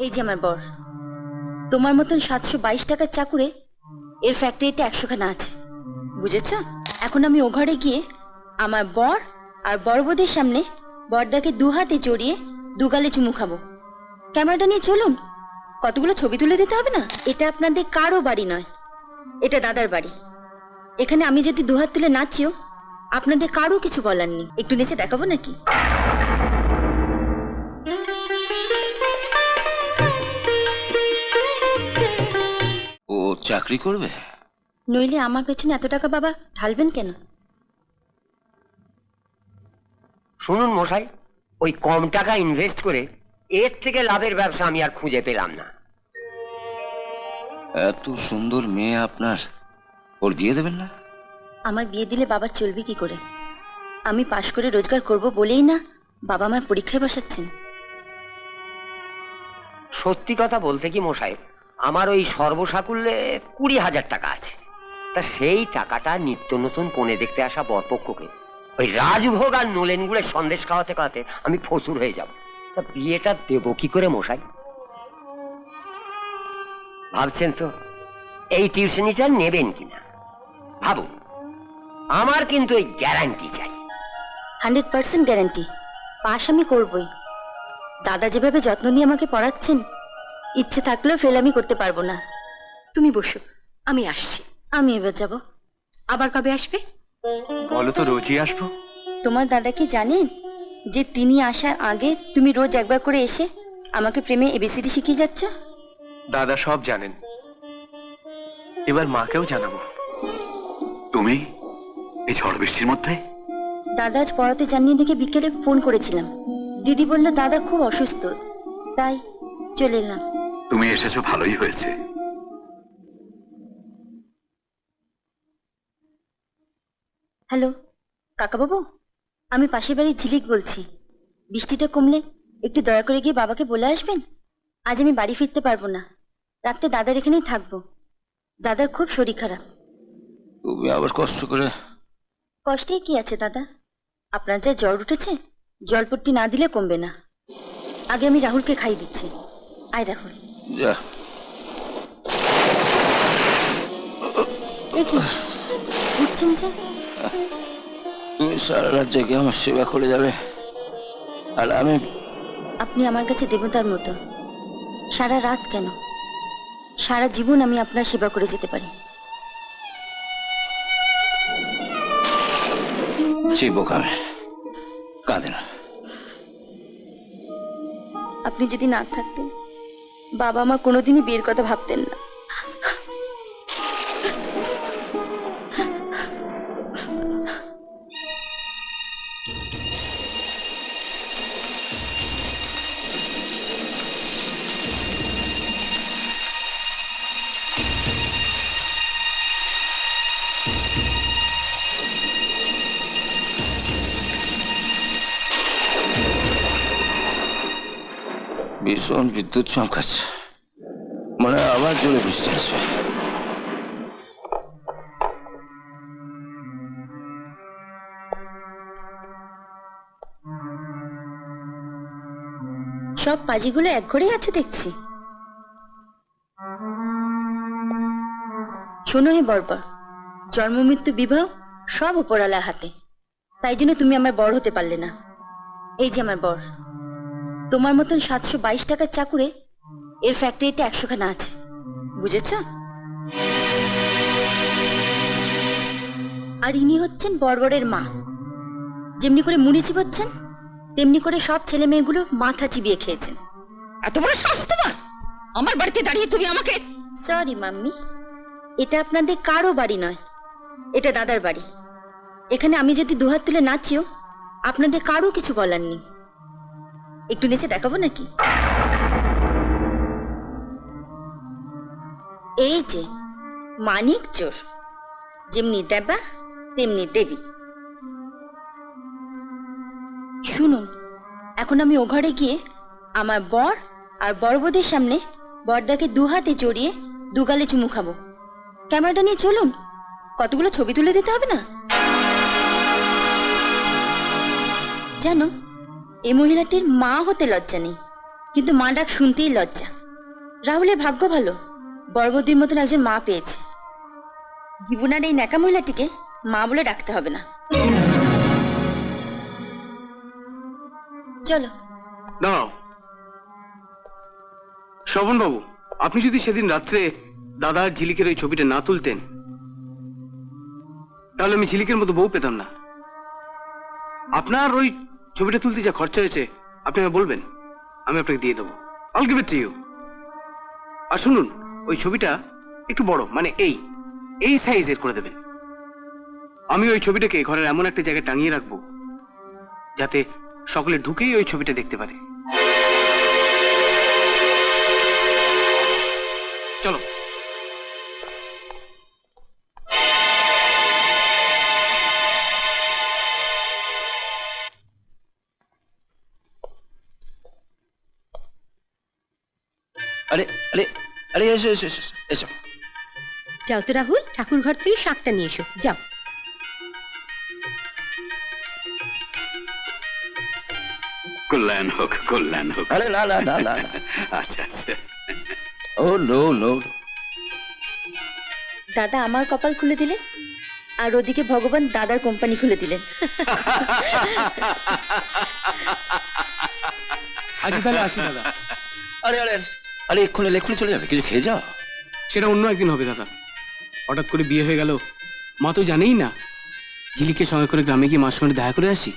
এই যে আমার বর, তোমার মতন 722 টাকার চাকুরে এর ফ্যাক্টরিতে 100 খানা আছে, বুঝেছ? এখন আমি ও ঘরে গিয়ে আমার বর আর বড় বৌদির সামনে বরদাকে দু হাতে জড়িয়ে দুগালে চুমু খাবো। ক্যামেরাটা নিয়ে চলুন, কতগুলো ছবি তুলে দিতে হবে না? এটা আপনাদের কারো বাড়ি নয়, এটা দাদার বাড়ি। এখানে আমি যদি দুহাত তুলে নাচিও আপনাদের কারো কিছু বলার নেই। একটু নেচে দেখাবো নাকি? ও চাকরি করবে? নইলে আমার পেছনে এত টাকা বাবা ঢালবেন কেন? শুনুন মশাই, ওই কম টাকা ইনভেস্ট করে এর থেকে লাভের ব্যবসা আমি আর খুঁজে পেলাম না। এত সুন্দর মেয়ে আপনার, ওর বিয়ে দেবেন না? আমার বিয়ে দিলে বাবার চলবে কি করে? আমি পাশ করে রোজগার করব বলেই না বাবা মা পরীক্ষায় বসাচ্ছেন। সত্যি কথা বলতে কি মশাই, আমার ওই সর্বসাকুল্যে 20,000 টাকা আছে। তা সেই টাকাটা নিত্য নতুন কনে দেখতে আসা বরপক্ষকে ওই রাজভোগ আর নোলেন গুড়ের সন্দেশ খাওয়াতে খাওয়াতে আমি ফসুর হয়ে যাব। তা বিয়েটা দেবো কি করে মশাই? ভাবছেন তো এই টিউশনিটা নেবেন কিনা? ভাবুন, আমার কিন্তু ওই গ্যারান্টি চাই। 100% গ্যারান্টি পাশ আমি করবই। দাদা যেভাবে যত্ন নিয়ে আমাকে পড়াচ্ছেন, ইচ্ছে থাকলেও ফেল আমি করতে পারবো না। তুমি বসো, আমি আসছি। আমি এবার যাব। আবার কবে আসবে? বলো তো, রোজই আসবো। তোমার দাদা কি জানেন যে তিনি আসার আগে তুমি রোজ একবার করে এসে আমাকে প্রেমে এবিসিডি শিখিয়ে যাচ্ছ? দাদা সব জানেন, এবার মাকেও জানাবো। তুমি এই ঝড় বৃষ্টির মধ্যে? দাদা আজ পড়াতে জানিয়ে দেখে বিকেলে ফোন করেছিলাম। দিদি বলল দাদা খুব অসুস্থ, তাই চলে এলাম। তুমি এসেছো, ভালোই হয়েছে। হ্যালো কাকাবাবু, আমি পাশের বাড়ির ঝিলিক বলছি। বৃষ্টিটা কমলে একটু দয়া করে গিয়ে বাবাকে বলে আসবেন। আজ আমি বাড়ি ফিরতে পারবো না, রাতে দাদার এখানেই থাকবো। দাদার খুব শরীর খারাপ। তুমি আবার কষ্ট করে? কষ্টে কি আছে দাদা, আপনার যা জ্বর উঠেছে, জলপট্টি না দিলে কমবে না। আগে আমি রাহুলকে খাইয়ে দিচ্ছি। আয় রাহুল। যা। এ কি উঠছেন যে? তুমি সারা রাত জেগে আমার সেবা করে যাবে, আর আমি? আপনি আমার কাছে দেবতার মতো। সারা রাত কেন, সারা জীবন আমি আপনার সেবা করে যেতে পারি। সেই বোকামে কাঁদে না। আপনি যদি না থাকতেন, বাবা মা কোনোদিনই বিয়ের কথা ভাবতেন না। ভীষণ বিদ্যুৎ চমকাচ্ছে, মনে হয় আবার জোরে বৃষ্টি আসবে। সব পাজিগুলো এক ঘরেই আছে দেখছি। শোনো হে বর্বর, জন্ম মৃত্যু বিবাহ সব উপরালার হাতে। তাই জন্য তুমি আমার বর হতে পারলে না। এই যে আমার বর, তোমার মতন 722 টাকার চাকুরে এর ফ্যাক্টরিতে 100 খানা আছে, বুঝেছ? আর ইনি হচ্ছেন বর্বরের মা। যেমনি করে মুড়ি চিবোচ্ছেন, তেমনি করে সব ছেলে মেয়েগুলো মাথা চিবিয়ে খেয়েছেন। এত বড় সাহস তোমার! আমার বাড়িতে দাঁড়িয়ে তুমি আমাকে... সরি মাম্মি, এটা আপনাদের কারো বাড়ি নয়, এটা দাদার বাড়ি। এখানে আমি যদি দুহাত তুলে নাচিও আপনাদের কারো কিছু বলার নেই। একটু নেচে দেখাবো নাকি? এই যে মানিক চোর, যেমনি দেবা তেমনি দেবী। শুনুন, এখন আমি ও ঘরে গিয়ে আমার বর আর বড় বৌদির সামনে বরদাকে দু হাতে জড়িয়ে দুগালে চুমু খাবো। ক্যামেরাটা নিয়ে চলুন, কতগুলো ছবি তুলে দিতে হবে না? জানো, এই মহিলাটির মা হতে লজ্জা নেই। কিন্তু মা ডাক শুনতেই লজ্জা। রাহুলের ভাগ্য ভালো, বড় বৌদির মতন একজন মা পেয়েছে। জীবনার এই ন্যাকা মহিলাটিকে মা বলে ডাকতে হবে না। চলো। দাঁড়াও শ্রবণ বাবু, আপনি যদি সেদিন রাত্রে দাদার ঝিলিকের ওই ছবিটা না তুলতেন তাহলে আমি ঝিলিকের মতো বউ পেতাম না। আপনার ওই ছবিটা তুলতে যা খরচা হয়েছে আপনি আমায় বলবেন, আমি আপনাকে দিয়ে দেবো। I'll give it to you. আর শুনুন, ওই ছবিটা একটু বড়, মানে এই সাইজের করে দেবেন। আমি ওই ছবিটাকে ঘরের এমন একটা জায়গায় টাঙিয়ে রাখবো যাতে সকলে ঢুকেই ওই ছবিটা দেখতে পারে। চলো। আরে আরে আরে এসো এসো এসো এসো। যাও তো রাহুল, ঠাকুর ঘর থেকে শাকটা নিয়ে এসো, যাও। কল্যাণ হোক, কল্যাণ হোক। আরে না না না না না। আচ্ছা আচ্ছা। ও নো নো। দাদা আমার কপাল খুলে দিলেন, আর ওদিকে ভগবান দাদার কোম্পানি খুলে দিলেন। আজকে তাহলে আসি দাদা। আরে আরে আরে এক্ষুনি চলে যাবে, কিছু খেয়ে যাও। সেটা অন্য একদিন হবে দাদা। হঠাৎ করে বিয়ে হয়ে গেল, মা তো জানেই না। ঝিলিকের সঙ্গে করে গ্রামে গিয়ে মার সঙ্গে দেখা করে আসি।